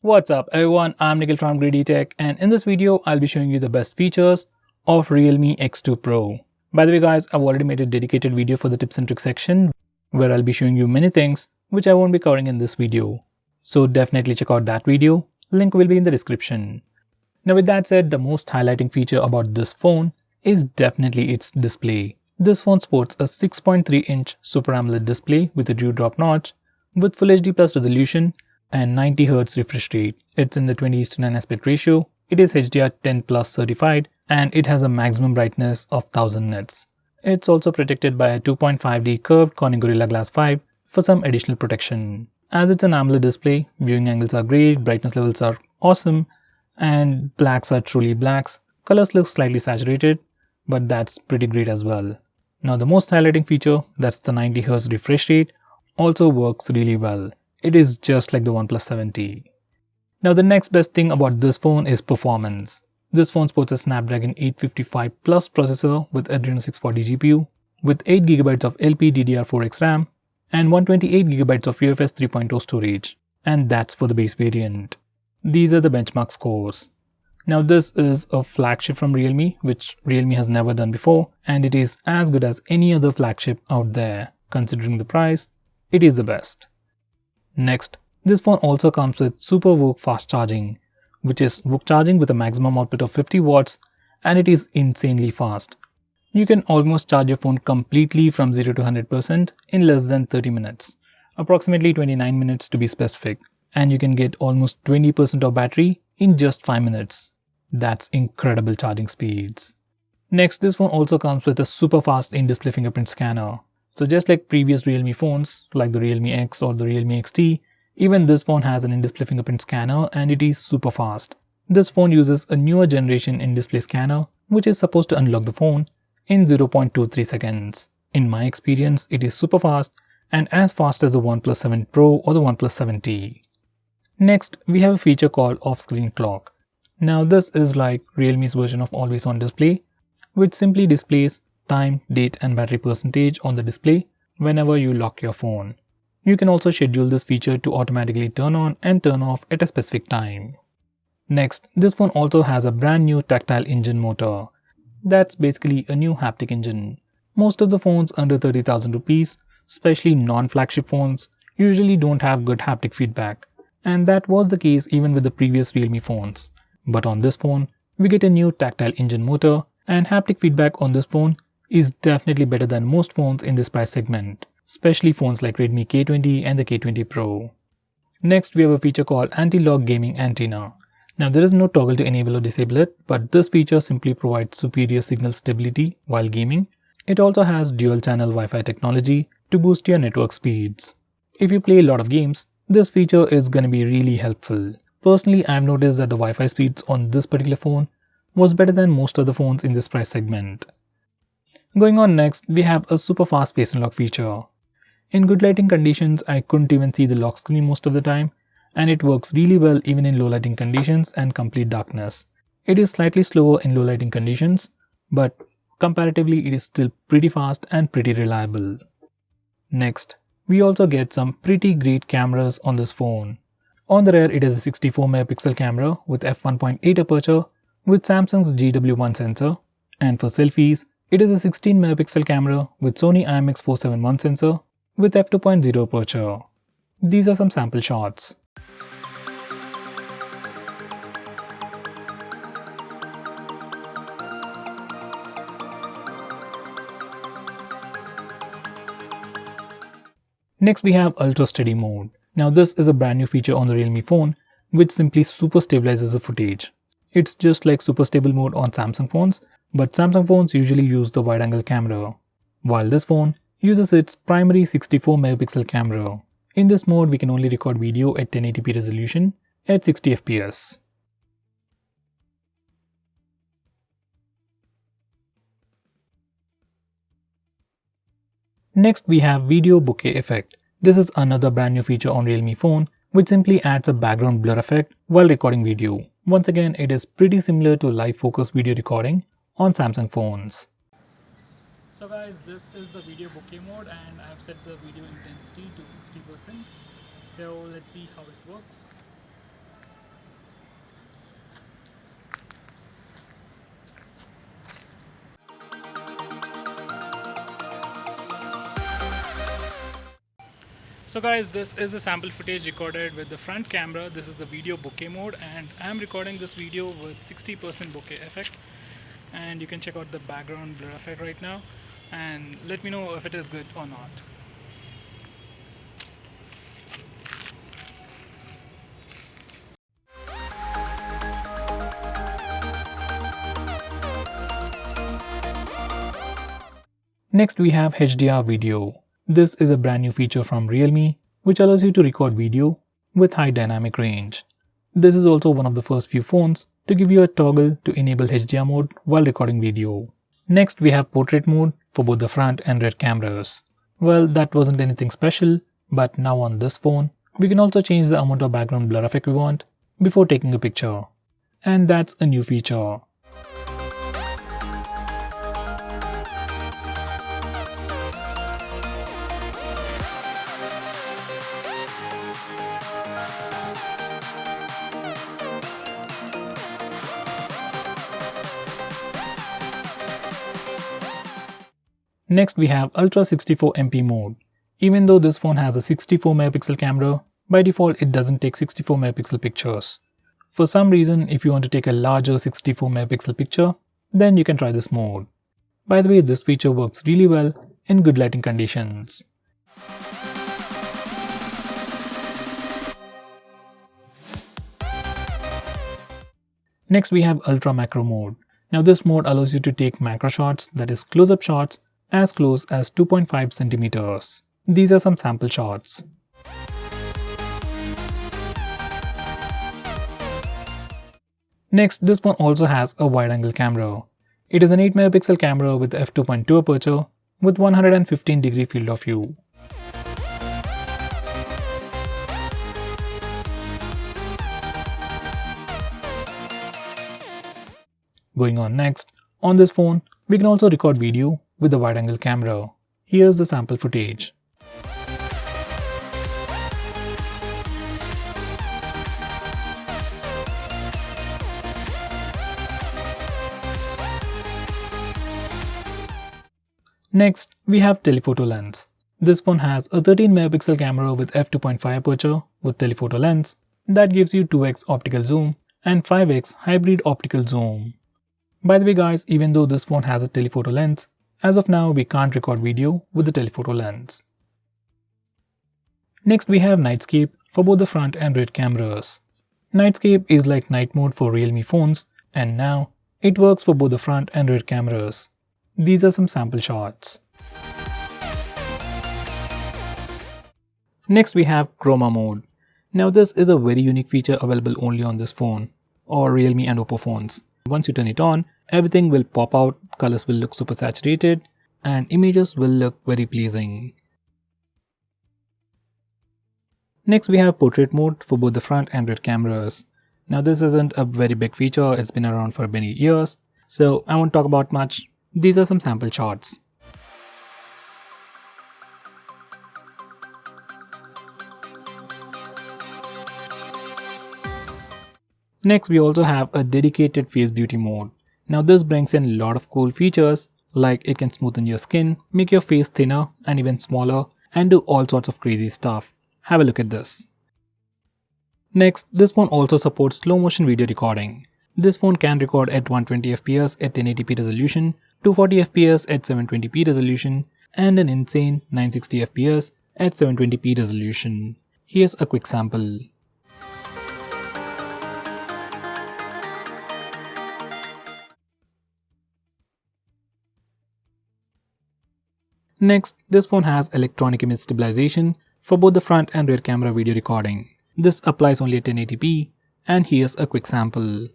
What's up everyone, I'm Nikhil from Greedy Tech, and in this video I'll be showing you the best features of Realme X2 Pro. By the way guys, I've already made a dedicated video for the tips and tricks section where I'll be showing you many things which I won't be covering in this video. So definitely check out that video, link will be in the description. Now with that said, the most highlighting feature about this phone is definitely its display. This phone sports a 6.3-inch Super AMOLED display with a dewdrop notch with Full HD Plus resolution and 90Hz refresh rate. It's in the 20:9 aspect ratio, it is HDR10 Plus certified, and it has a maximum brightness of 1000 nits. It's also protected by a 2.5D curved Corning Gorilla Glass 5 for some additional protection. As it's an AMOLED display, viewing angles are great, brightness levels are awesome, and blacks are truly blacks. Colors look slightly saturated, but that's pretty great as well. Now the most highlighting feature, that's the 90Hz refresh rate, also works really well. It is just like the OnePlus 7T. Now the next best thing about this phone is performance. This phone sports a Snapdragon 855 Plus processor with Adreno 640 GPU with 8GB of LPDDR4X RAM and 128GB of UFS 3.0 storage, and that's for the base variant. These are the benchmark scores. Now this is a flagship from Realme, which Realme has never done before, and it is as good as any other flagship out there. Considering the price, it is the best. Next, this phone also comes with Super VOOC fast charging, which is VOOC charging with a maximum output of 50 watts, and it is insanely fast. You can almost charge your phone completely from 0 to 100% in less than 30 minutes, approximately 29 minutes to be specific, and you can get almost 20% of battery in just 5 minutes. That's incredible charging speeds. Next, this phone also comes with a super fast in-display fingerprint scanner. So just like previous Realme phones, like the Realme X or the Realme XT, even this phone has an in-display fingerprint scanner and it is super fast. This phone uses a newer generation in-display scanner which is supposed to unlock the phone in 0.23 seconds. In my experience, it is super fast and as fast as the OnePlus 7 Pro or the OnePlus 7T. Next, we have a feature called off-screen clock. Now this is like Realme's version of always-on display, which simply displays time, date and battery percentage on the display whenever you lock your phone. You can also schedule this feature to automatically turn on and turn off at a specific time. Next, this phone also has a brand new tactile engine motor. That's basically a new haptic engine. Most of the phones under 30,000 rupees, especially non-flagship phones, usually don't have good haptic feedback, and that was the case even with the previous Realme phones. But on this phone, we get a new tactile engine motor, and haptic feedback on this phone is definitely better than most phones in this price segment, especially phones like Redmi K20 and the K20 Pro. Next, we have a feature called Anti-Lock Gaming Antenna. Now there is no toggle to enable or disable it, but this feature simply provides superior signal stability while gaming. It also has dual channel Wi-Fi technology to boost your network speeds. If you play a lot of games, this feature is gonna be really helpful. Personally, I've noticed that the Wi-Fi speeds on this particular phone was better than most of the phones in this price segment. Going on next, we have a super fast face unlock feature. In good lighting conditions, I couldn't even see the lock screen most of the time, and it works really well even in low lighting conditions and complete darkness. It is slightly slower in low lighting conditions, but comparatively it is still pretty fast and pretty reliable. Next, we also get some pretty great cameras on this phone. On the rear, it has a 64 megapixel camera with f1.8 aperture with Samsung's GW1 sensor, and for selfies, it is a 16 megapixel camera with Sony IMX471 sensor with f2.0 aperture. These are some sample shots. Next, we have Ultra Steady Mode. Now this is a brand new feature on the Realme phone which simply super stabilizes the footage. It's just like super stable mode on Samsung phones, but Samsung phones usually use the wide angle camera, while this phone uses its primary 64 megapixel camera. In this mode, we can only record video at 1080p resolution at 60 fps. Next, we have Video Bokeh Effect. This is another brand new feature on Realme phone which simply adds a background blur effect while recording video. Once again, it is pretty similar to live focus video recording on Samsung phones. So guys, this is the video bokeh mode and I have set the video intensity to 60%. So let's see how it works. So guys, this is a sample footage recorded with the front camera. This is the video bokeh mode, and I'm recording this video with 60% bokeh effect. And you can check out the background blur effect right now and let me know if it is good or not. Next we have HDR video. This is a brand new feature from Realme which allows you to record video with high dynamic range. This is also one of the first few phones to give you a toggle to enable HDR mode while recording video. Next we have portrait mode for both the front and rear cameras. Well, that wasn't anything special, but now on this phone we can also change the amount of background blur effect we want before taking a picture. And that's a new feature. Next we have Ultra 64MP mode. Even though this phone has a 64 megapixel camera, by default it doesn't take 64 megapixel pictures. For some reason, if you want to take a larger 64 megapixel picture, then you can try this mode. By the way, this feature works really well in good lighting conditions. Next we have Ultra Macro mode. Now this mode allows you to take macro shots, that is close-up shots, as close as 2.5 centimeters. These are some sample shots. Next, this one also has a wide-angle camera. It is an 8 megapixel camera with f2.2 aperture with 115 degree field of view. Going on next, on this phone, we can also record video with the wide-angle camera. Here's the sample footage. Next, we have telephoto lens. This phone has a 13 megapixel camera with f2.5 aperture with telephoto lens that gives you 2x optical zoom and 5x hybrid optical zoom. By the way guys, even though this phone has a telephoto lens, as of now we can't record video with the telephoto lens. Next we have Nightscape for both the front and rear cameras. Nightscape is like night mode for Realme phones, and now it works for both the front and rear cameras. These are some sample shots. Next we have Chroma mode. Now this is a very unique feature available only on this phone or Realme and Oppo phones. Once you turn it on, everything will pop out, colors will look super saturated, and images will look very pleasing. Next we have portrait mode for both the front and rear cameras. Now this isn't a very big feature, it's been around for many years, so I won't talk about much. These are some sample shots. Next we also have a dedicated face beauty mode. Now this brings in a lot of cool features like it can smoothen your skin, make your face thinner and even smaller, and do all sorts of crazy stuff. Have a look at this. Next, this phone also supports slow motion video recording. This phone can record at 120fps at 1080p resolution, 240fps at 720p resolution, and an insane 960fps at 720p resolution. Here's a quick sample. Next, this phone has electronic image stabilization for both the front and rear camera video recording. This applies only at 1080p, and here's a quick sample.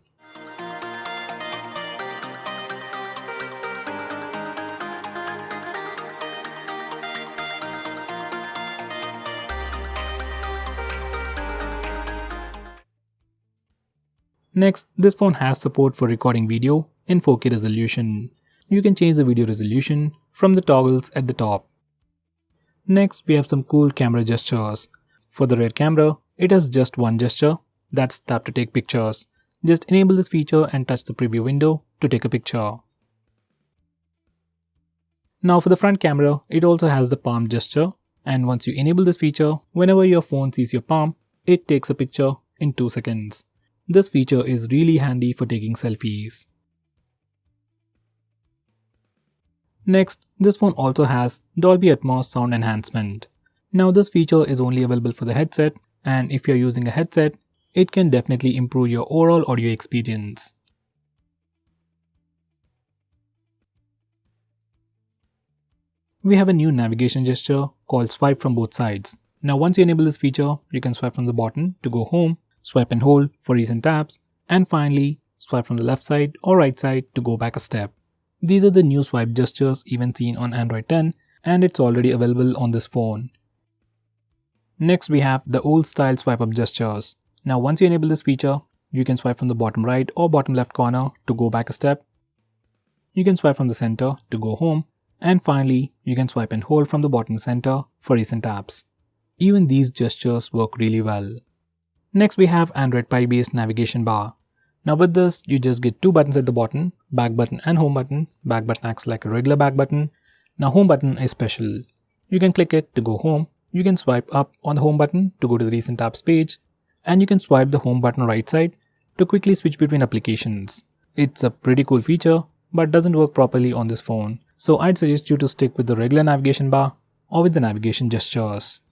Next, this phone has support for recording video in 4K resolution. You can change the video resolution from the toggles at the top. Next, we have some cool camera gestures. For the rear camera, it has just one gesture, that's tap to take pictures. Just enable this feature and touch the preview window to take a picture. Now for the front camera, it also has the palm gesture, And once you enable this feature, whenever your phone sees your palm, it takes a picture in 2 seconds. This feature is really handy for taking selfies. Next, this phone also has Dolby Atmos sound enhancement. Now this feature is only available for the headset, and if you're using a headset, it can definitely improve your overall audio experience. We have a new navigation gesture called swipe from both sides. Now once you enable this feature, you can swipe from the bottom to go home, swipe and hold for recent apps, and finally swipe from the left side or right side to go back a step. These are the new swipe gestures even seen on Android 10, and it's already available on this phone. Next we have the old style swipe up gestures. Now once you enable this feature, you can swipe from the bottom right or bottom left corner to go back a step. You can swipe from the center to go home, and finally you can swipe and hold from the bottom center for recent apps. Even these gestures work really well. Next we have Android Pie based navigation bar. Now with this, you just get 2 buttons at the bottom, back button and home button. Back button acts like a regular back button. Now home button is special. You can click it to go home, you can swipe up on the home button to go to the recent apps page, and you can swipe the home button right side to quickly switch between applications. It's a pretty cool feature, but doesn't work properly on this phone, so I'd suggest you to stick with the regular navigation bar or with the navigation gestures.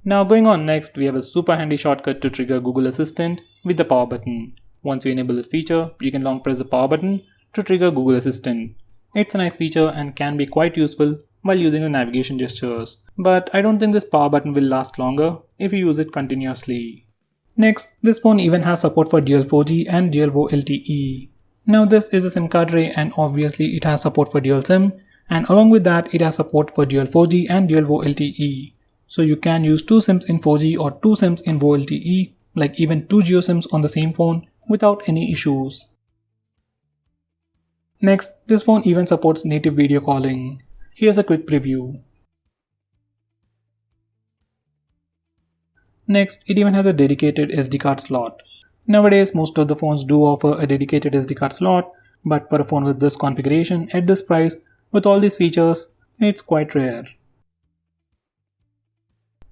Now going on next, we have a super handy shortcut to trigger Google Assistant with the power button. Once you enable this feature, you can long press the power button to trigger Google Assistant. It's a nice feature and can be quite useful while using the navigation gestures, but I don't think this power button will last longer if you use it continuously. Next, this phone even has support for dual 4G and dual VoLTE. Now this is a SIM card tray, and obviously it has support for dual SIM, and along with that it has support for dual 4G and dual VoLTE. So you can use 2 SIMs in 4G or 2 SIMs in VoLTE, like even 2 Jio SIMs on the same phone without any issues. Next, this phone even supports native video calling. Here's a quick preview. Next, it even has a dedicated SD card slot. Nowadays, most of the phones do offer a dedicated SD card slot, but for a phone with this configuration at this price, with all these features, it's quite rare.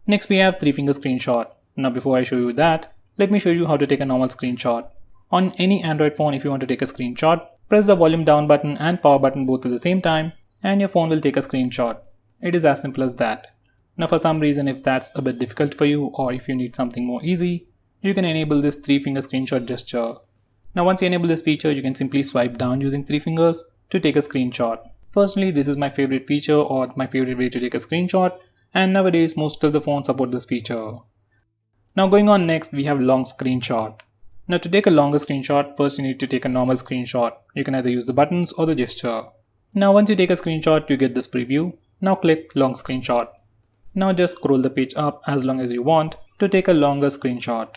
Next we have 3-finger screenshot. Now before I show you that, let me show you how to take a normal screenshot. On any Android phone, if you want to take a screenshot, press the volume down button and power button both at the same time, and your phone will take a screenshot. It is as simple as that. Now for some reason, if that's a bit difficult for you, or if you need something more easy, you can enable this 3-finger screenshot gesture. Now once you enable this feature, you can simply swipe down using 3 fingers to take a screenshot. Personally, this is my favorite feature or my favorite way to take a screenshot, and nowadays most of the phones support this feature. Now going on next, we have long screenshot. Now to take a longer screenshot, first you need to take a normal screenshot. You can either use the buttons or the gesture. Now once you take a screenshot, you get this preview. Now click long screenshot. Now just scroll the page up as long as you want to take a longer screenshot.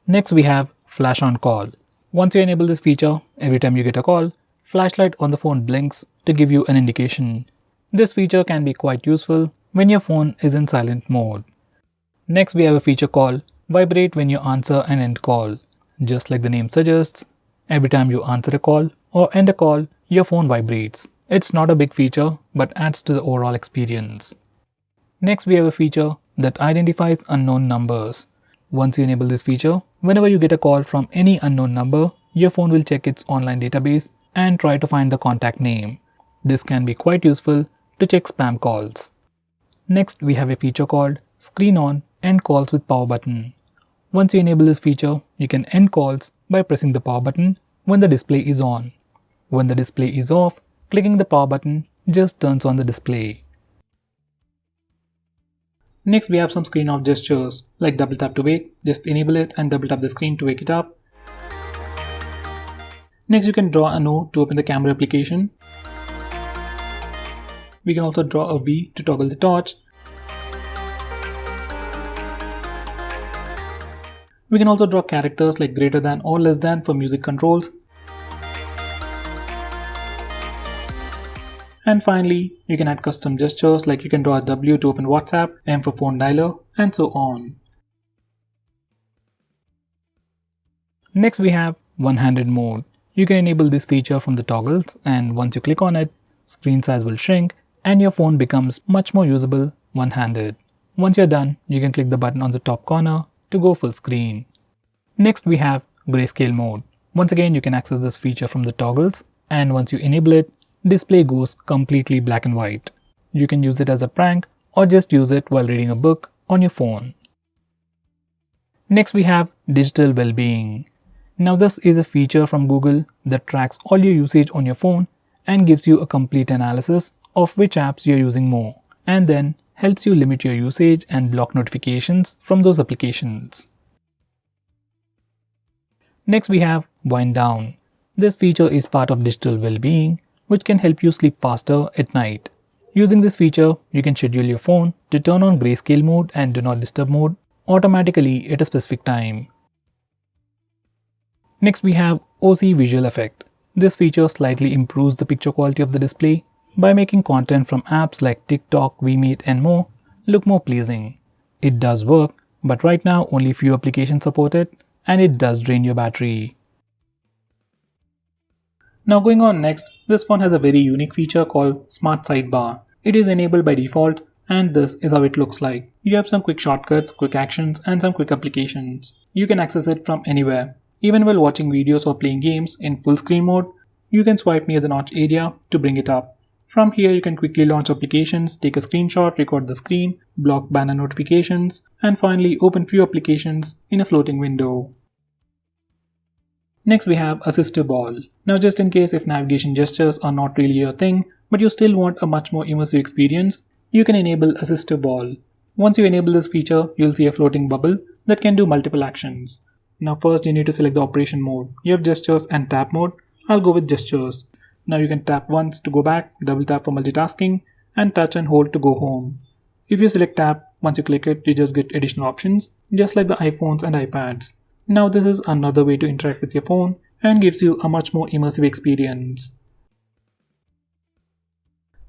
Next we have flash on call. Once you enable this feature, every time you get a call, flashlight on the phone blinks to give you an indication. This feature can be quite useful when your phone is in silent mode. Next we have a feature called vibrate when you answer an end call. Just like the name suggests, every time you answer a call or end a call, your phone vibrates. It's not a big feature, but adds to the overall experience. Next we have a feature that identifies unknown numbers. Once you enable this feature, whenever you get a call from any unknown number, your phone will check its online database and try to find the contact name. This can be quite useful to check spam calls. Next we have a feature called screen on end calls with power button. Once you enable this feature, you can end calls by pressing the power button when the display is on. When the display is off, clicking the power button just turns on the display. Next we have some screen off gestures like double tap to wake. Just enable it and double tap the screen to wake it up. Next you can draw a no to open the camera application. We can also draw a V to toggle the torch. We can also draw characters like greater than or less than for music controls. And finally, you can add custom gestures like you can draw a W to open WhatsApp, M for phone dialer, and so on. Next we have one-handed mode. You can enable this feature from the toggles, and once you click on it, screen size will shrink and your phone becomes much more usable one-handed. Once you're done, you can click the button on the top corner to go full screen. Next we have grayscale mode. Once again, you can access this feature from the toggles, and once you enable it, display goes completely black and white. You can use it as a prank or just use it while reading a book on your phone. Next we have digital well-being. Now this is a feature from Google that tracks all your usage on your phone and gives you a complete analysis of which apps you're using more, and then helps you limit your usage and block notifications from those applications. Next we have wind down. This feature is part of digital well-being, which can help you sleep faster at night. Using this feature, you can schedule your phone to turn on grayscale mode and do not disturb mode automatically at a specific time. Next we have OC visual effect. This feature slightly improves the picture quality of the display by making content from apps like TikTok, VMate and more look more pleasing. It does work, but right now only few applications support it, and it does drain your battery. Now going on next, this phone has a very unique feature called Smart Sidebar. It is enabled by default, and this is how it looks like. You have some quick shortcuts, quick actions and some quick applications. You can access it from anywhere. Even while watching videos or playing games in full screen mode, you can swipe near the notch area to bring it up. From here you can quickly launch applications, take a screenshot, record the screen, block banner notifications, and finally open few applications in a floating window. Next we have Assistive Ball. Now just in case if navigation gestures are not really your thing, but you still want a much more immersive experience, you can enable Assistive Ball. Once you enable this feature, you'll see a floating bubble that can do multiple actions. Now first you need to select the operation mode. You have gestures and tap mode. I'll go with gestures. Now you can tap once to go back, double tap for multitasking, and touch and hold to go home. If you select tap, once you click it, you just get additional options, just like the iPhones and iPads. Now this is another way to interact with your phone and gives you a much more immersive experience.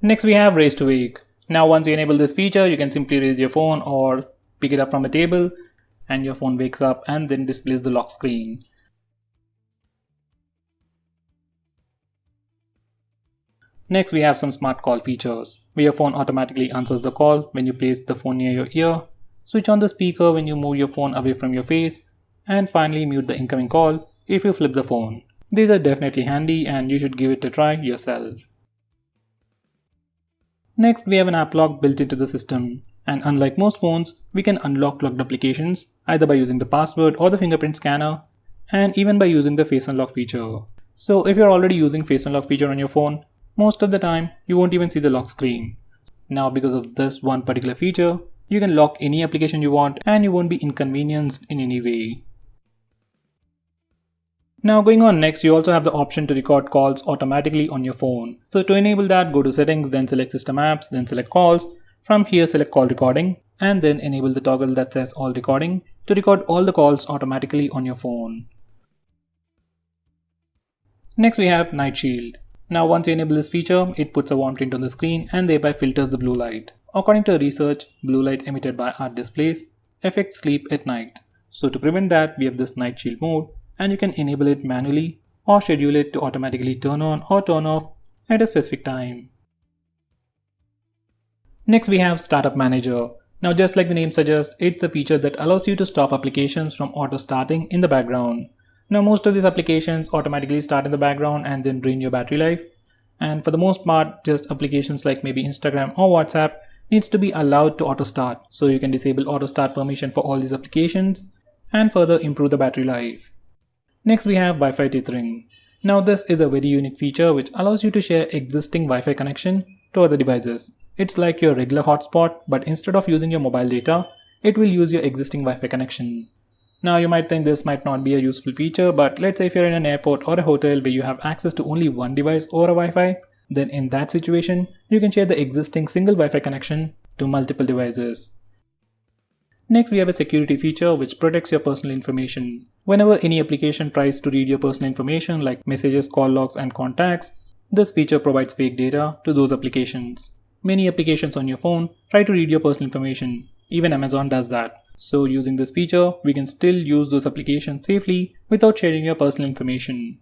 Next we have Raise to Wake. Now once you enable this feature, you can simply raise your phone or pick it up from a table and your phone wakes up and then displays the lock screen. Next we have some smart call features, where your phone automatically answers the call when you place the phone near your ear, switch on the speaker when you move your phone away from your face, and finally mute the incoming call if you flip the phone. These are definitely handy and you should give it a try yourself. Next we have an app lock built into the system, and unlike most phones, we can unlock locked applications either by using the password or the fingerprint scanner, and even by using the face unlock feature. So if you're already using face unlock feature on your phone, most of the time you won't even see the lock screen. Now because of this one particular feature, you can lock any application you want and you won't be inconvenienced in any way. Now going on next, you also have the option to record calls automatically on your phone. So to enable that, go to settings, then select system apps, then select calls. From here select call recording and then enable the toggle that says all recording to record all the calls automatically on your phone. Next we have Night Shield. Now once you enable this feature, it puts a warm tint on the screen and thereby filters the blue light. According to research, blue light emitted by our displays affects sleep at night. So to prevent that, we have this Night Shield mode, and you can enable it manually or schedule it to automatically turn on or turn off at a specific time. Next we have Startup Manager. Now just like the name suggests, it's a feature that allows you to stop applications from auto starting in the background. Now most of these applications automatically start in the background and then drain your battery life, and for the most part just applications like maybe Instagram or WhatsApp needs to be allowed to auto start, so you can disable auto start permission for all these applications and further improve the battery life. Next we have Wi-Fi tethering. Now this is a very unique feature which allows you to share existing Wi-Fi connection to other devices. It's like your regular hotspot, but instead of using your mobile data, it will use your existing Wi-Fi connection. Now you might think this might not be a useful feature, but let's say if you're in an airport or a hotel where you have access to only one device or a Wi-Fi, then in that situation, you can share the existing single Wi-Fi connection to multiple devices. Next we have a security feature which protects your personal information. Whenever any application tries to read your personal information like messages, call logs and contacts, this feature provides fake data to those applications. Many applications on your phone try to read your personal information. Even Amazon does that. So using this feature, we can still use those applications safely without sharing your personal information.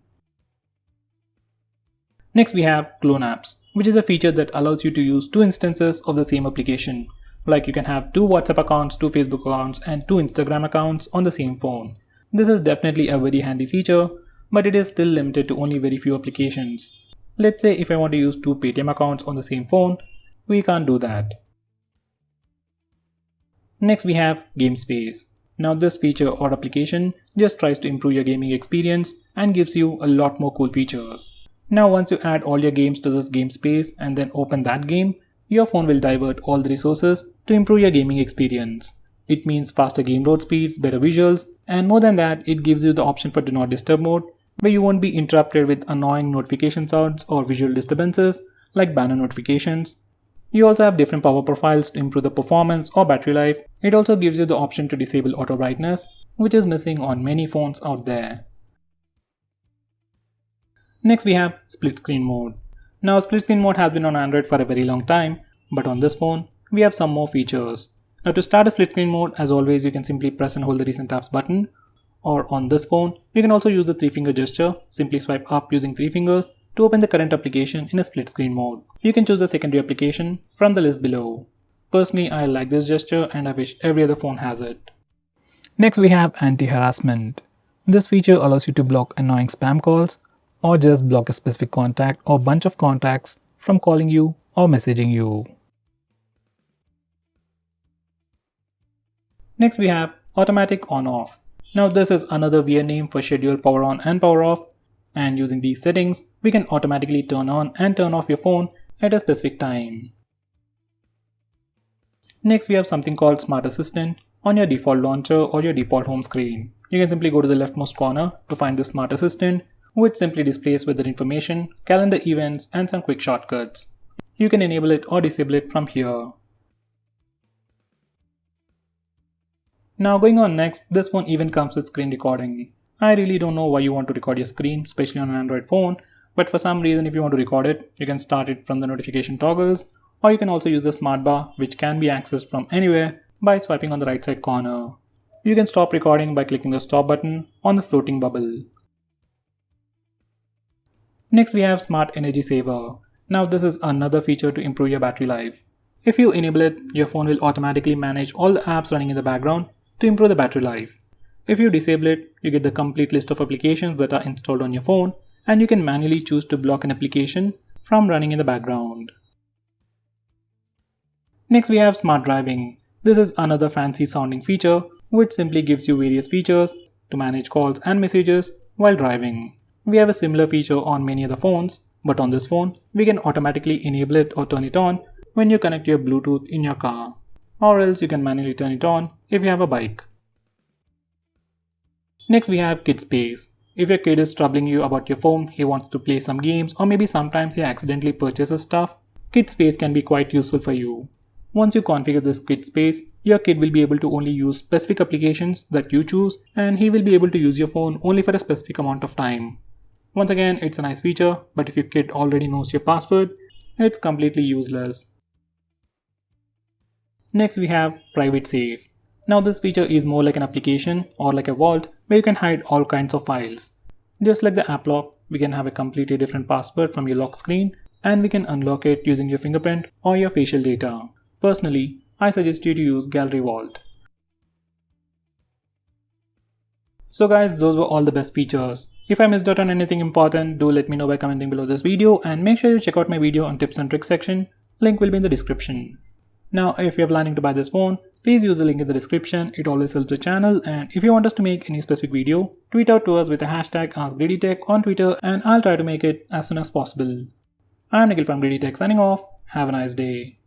Next we have clone apps, which is a feature that allows you to use two instances of the same application. Like you can have two WhatsApp accounts, two Facebook accounts, and two Instagram accounts on the same phone. This is definitely a very handy feature, but it is still limited to only very few applications. Let's say if I want to use two Paytm accounts on the same phone, we can't do that. Next we have GameSpace. Now this feature or application just tries to improve your gaming experience and gives you a lot more cool features. Now once you add all your games to this GameSpace and then open that game, your phone will divert all the resources to improve your gaming experience. It means faster game load speeds, better visuals, and more than that, it gives you the option for Do Not Disturb mode, where you won't be interrupted with annoying notification sounds or visual disturbances like banner notifications. You also have different power profiles to improve the performance or battery life. It also gives you the option to disable auto brightness, which is missing on many phones out there. Next we have split screen mode. Now split screen mode has been on Android for a very long time, but on this phone, we have some more features. Now to start a split screen mode, as always, you can simply press and hold the recent apps button. Or on this phone, you can also use the 3-finger gesture, simply swipe up using 3 fingers to open the current application in a split screen mode. You can choose a secondary application from the list below. Personally, I like this gesture and I wish every other phone has it. Next we have anti-harassment. This feature allows you to block annoying spam calls or just block a specific contact or bunch of contacts from calling you or messaging you. Next we have automatic on-off. Now this is another weird name for schedule power on and power off, and using these settings, we can automatically turn on and turn off your phone at a specific time. Next we have something called Smart Assistant on your default launcher or your default home screen. You can simply go to the leftmost corner to find the Smart Assistant, which simply displays weather information, calendar events, and some quick shortcuts. You can enable it or disable it from here. Now going on next, this phone even comes with screen recording. I really don't know why you want to record your screen, especially on an Android phone, but for some reason if you want to record it, you can start it from the notification toggles, or you can also use the smart bar, which can be accessed from anywhere by swiping on the right side corner. You can stop recording by clicking the stop button on the floating bubble. Next we have Smart Energy Saver. Now this is another feature to improve your battery life. If you enable it, your phone will automatically manage all the apps running in the background to improve the battery life. If you disable it, you get the complete list of applications that are installed on your phone, and you can manually choose to block an application from running in the background. Next we have Smart Driving. This is another fancy sounding feature which simply gives you various features to manage calls and messages while driving. We have a similar feature on many other phones, but on this phone, we can automatically enable it or turn it on when you connect your Bluetooth in your car, or else you can manually turn it on if you have a bike. Next we have Kid Space. If your kid is troubling you about your phone, he wants to play some games, or maybe sometimes he accidentally purchases stuff, Kid Space can be quite useful for you. Once you configure this Kid Space, your kid will be able to only use specific applications that you choose, and he will be able to use your phone only for a specific amount of time. Once again, it's a nice feature, but if your kid already knows your password, it's completely useless. Next we have Private Safe. Now this feature is more like an application or like a vault where you can hide all kinds of files. Just like the app lock, we can have a completely different password from your lock screen, and we can unlock it using your fingerprint or your facial data. Personally, I suggest you to use Gallery Vault. So guys, those were all the best features. If I missed out on anything important, do let me know by commenting below this video, and make sure you check out my video on tips and tricks section. Link will be in the description. Now if you're planning to buy this phone, please use the link in the description. It always helps the channel, and if you want us to make any specific video, tweet out to us with the hashtag AskGreedyTech on Twitter, and I'll try to make it as soon as possible. I'm Nikhil from GreedyTech signing off. Have a nice day.